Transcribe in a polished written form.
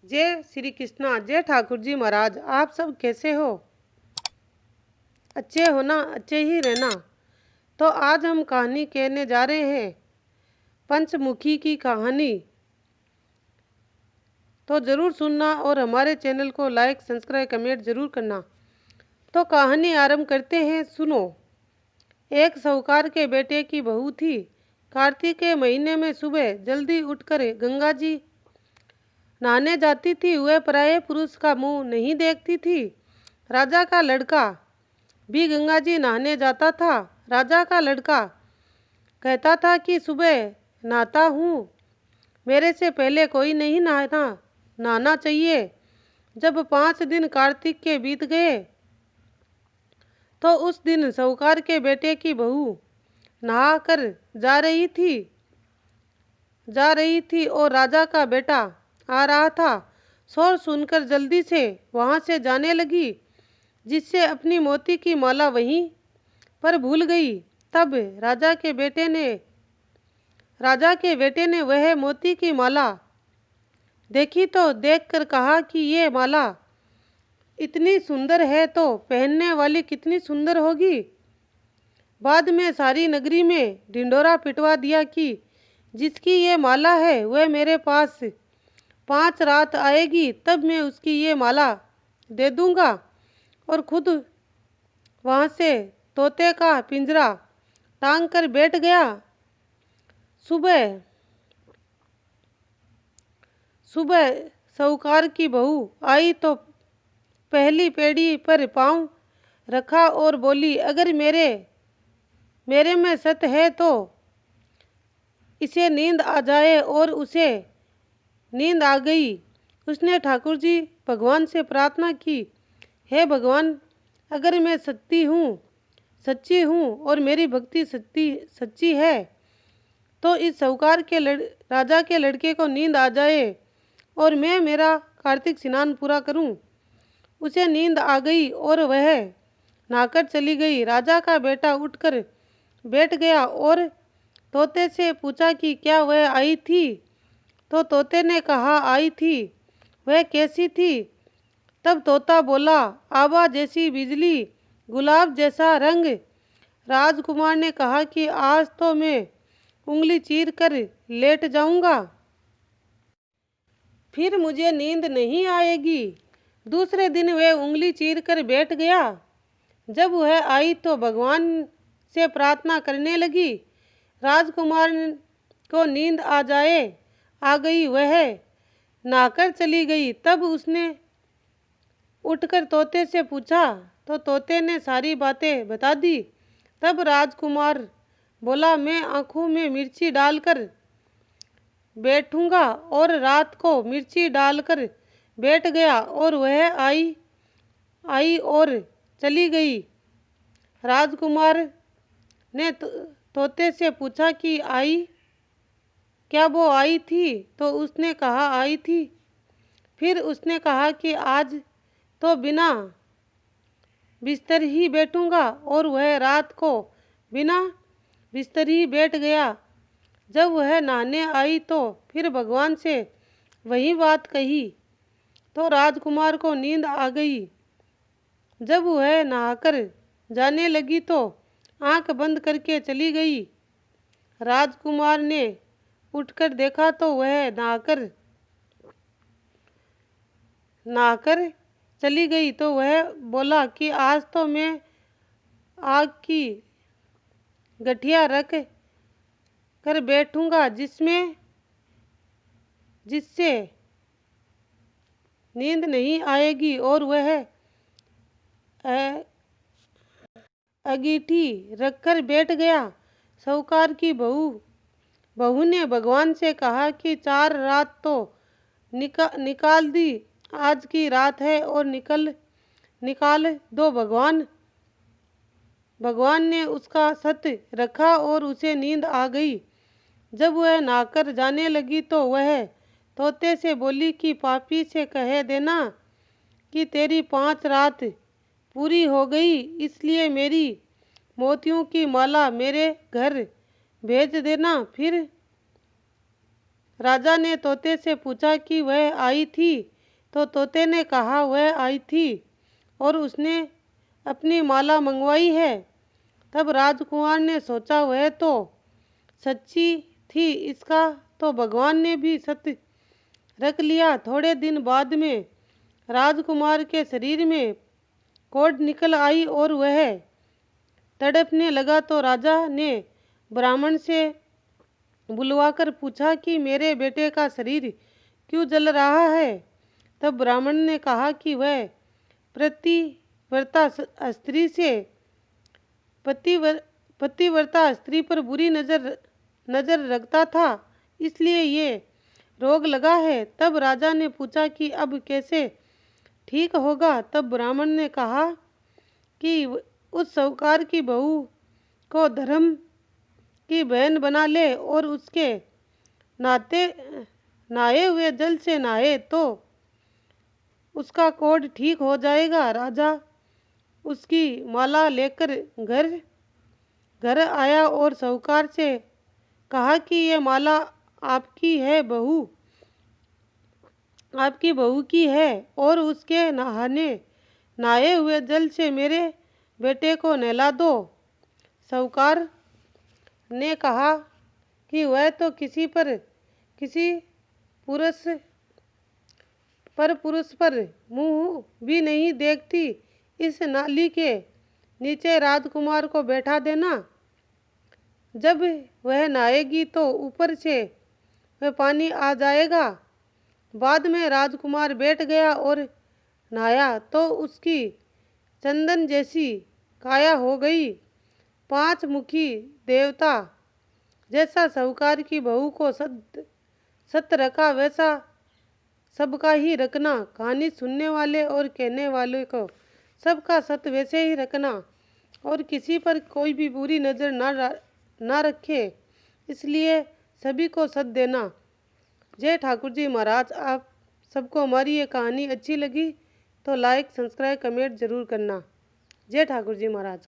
जय श्री कृष्णा। जय ठाकुर जी महाराज। आप सब कैसे हो? अच्छे हो ना? अच्छे ही रहना। तो आज हम कहानी कहने जा रहे हैं पंचमुखी की कहानी। तो ज़रूर सुनना और हमारे चैनल को लाइक सब्सक्राइब कमेंट ज़रूर करना। तो कहानी आरंभ करते हैं, सुनो। एक साहूकार के बेटे की बहू थी। कार्तिक के महीने में सुबह जल्दी उठकर गंगा जी नहाने जाती थी। वह पराये पुरुष का मुंह नहीं देखती थी। राजा का लड़का भी गंगा जी नहाने जाता था। राजा का लड़का कहता था कि सुबह नहाता हूँ, मेरे से पहले कोई नहीं नहाना चाहिए। जब 5 दिन कार्तिक के बीत गए तो उस दिन साहूकार के बेटे की बहू नहा कर जा रही थी और राजा का बेटा आ रहा था। शोर सुनकर जल्दी से वहां से जाने लगी, जिससे अपनी मोती की माला वहीं पर भूल गई। तब राजा के बेटे ने वह मोती की माला देखी तो देखकर कहा कि ये माला इतनी सुंदर है तो पहनने वाली कितनी सुंदर होगी। बाद में सारी नगरी में ढिंडोरा पिटवा दिया कि जिसकी ये माला है वह मेरे पास 5 रात आएगी, तब मैं उसकी ये माला दे दूंगा। और खुद वहां से तोते का पिंजरा टांग कर बैठ गया। सुबह सुबह साहूकार की बहू आई तो पहली पेड़ी पर पांव रखा और बोली, अगर मेरे में सत है तो इसे नींद आ जाए। और उसे नींद आ गई। उसने ठाकुर जी भगवान से प्रार्थना की, हे भगवान, अगर मैं सच्ची हूँ और मेरी भक्ति सच्ची है तो इस साहूकार के राजा के लड़के को नींद आ जाए और मैं मेरा कार्तिक स्नान पूरा करूं। उसे नींद आ गई और वह नहाकर चली गई। राजा का बेटा उठकर बैठ गया और तोते से पूछा कि क्या वह आई थी? तो तोते ने कहा, आई थी। वह कैसी थी? तब तोता बोला, आभा जैसी बिजली, गुलाब जैसा रंग। राजकुमार ने कहा कि आज तो मैं उंगली चीर कर लेट जाऊंगा, फिर मुझे नींद नहीं आएगी। दूसरे दिन वह उंगली चीर कर बैठ गया। जब वह आई तो भगवान से प्रार्थना करने लगी। राजकुमार को नींद आ गई। वह नहाकर चली गई। तब उसने उठकर तोते से पूछा तो तोते ने सारी बातें बता दी। तब राजकुमार बोला, मैं आंखों में मिर्ची डालकर बैठूंगा। और रात को मिर्ची डालकर बैठ गया और वह आई और चली गई। राजकुमार ने तोते से पूछा कि क्या वो आई थी? तो उसने कहा, आई थी। फिर उसने कहा कि आज तो बिना बिस्तर ही बैठूंगा। और वह रात को बिना बिस्तर ही बैठ गया। जब वह नहाने आई तो फिर भगवान से वही बात कही तो राजकुमार को नींद आ गई। जब वह नहाकर जाने लगी तो आंख बंद करके चली गई। राजकुमार ने उठकर देखा तो वह नहाकर चली गई। तो वह बोला कि आज तो मैं आग की गठिया रख कर बैठूंगा, जिससे नींद नहीं आएगी। और वह अंगीठी रखकर बैठ गया। साहूकार की बहू ने भगवान से कहा कि 4 रात तो निकाल दी, आज की रात है और निकाल दो। भगवान ने उसका सत्य रखा और उसे नींद आ गई। जब वह नहाकर जाने लगी तो वह तोते से बोली कि पापी से कह देना कि तेरी 5 रात पूरी हो गई, इसलिए मेरी मोतियों की माला मेरे घर भेज देना। फिर राजा ने तोते से पूछा कि वह आई थी, तो तोते ने कहा वह आई थी और उसने अपनी माला मंगवाई है। तब राजकुमार ने सोचा वह तो सच्ची थी, इसका तो भगवान ने भी सत्य रख लिया। थोड़े दिन बाद में राजकुमार के शरीर में कोढ़ निकल आई और वह तड़पने लगा। तो राजा ने ब्राह्मण से बुलवाकर पूछा कि मेरे बेटे का शरीर क्यों जल रहा है। तब ब्राह्मण ने कहा कि वह पतिव्रता स्त्री पर बुरी नजर रखता था, इसलिए ये रोग लगा है। तब राजा ने पूछा कि अब कैसे ठीक होगा। तब ब्राह्मण ने कहा कि उस साहूकार की बहू को धर्म की बहन बना ले और उसके नहाए हुए जल से नहाए तो उसका कोढ़ ठीक हो जाएगा। राजा उसकी माला लेकर घर आया और साहूकार से कहा कि ये माला आपकी बहू की है और उसके नहाए हुए जल से मेरे बेटे को नहला दो। साहूकार ने कहा कि वह तो किसी पुरुष पर मुंह भी नहीं देखती, इस नाली के नीचे राजकुमार को बैठा देना। जब वह नहाएगी तो ऊपर से वह पानी आ जाएगा। बाद में राजकुमार बैठ गया और नहाया तो उसकी चंदन जैसी काया हो गई। 5 मुखी देवता जैसा साहूकार की बहू को सत रखा, वैसा सबका ही रखना। कहानी सुनने वाले और कहने वाले को सबका सत वैसे ही रखना और किसी पर कोई भी बुरी नज़र ना रखे, इसलिए सभी को सत देना। जय ठाकुर जी महाराज। आप सबको हमारी ये कहानी अच्छी लगी तो लाइक, सब्सक्राइब, कमेंट जरूर करना। जय ठाकुर जी महाराज।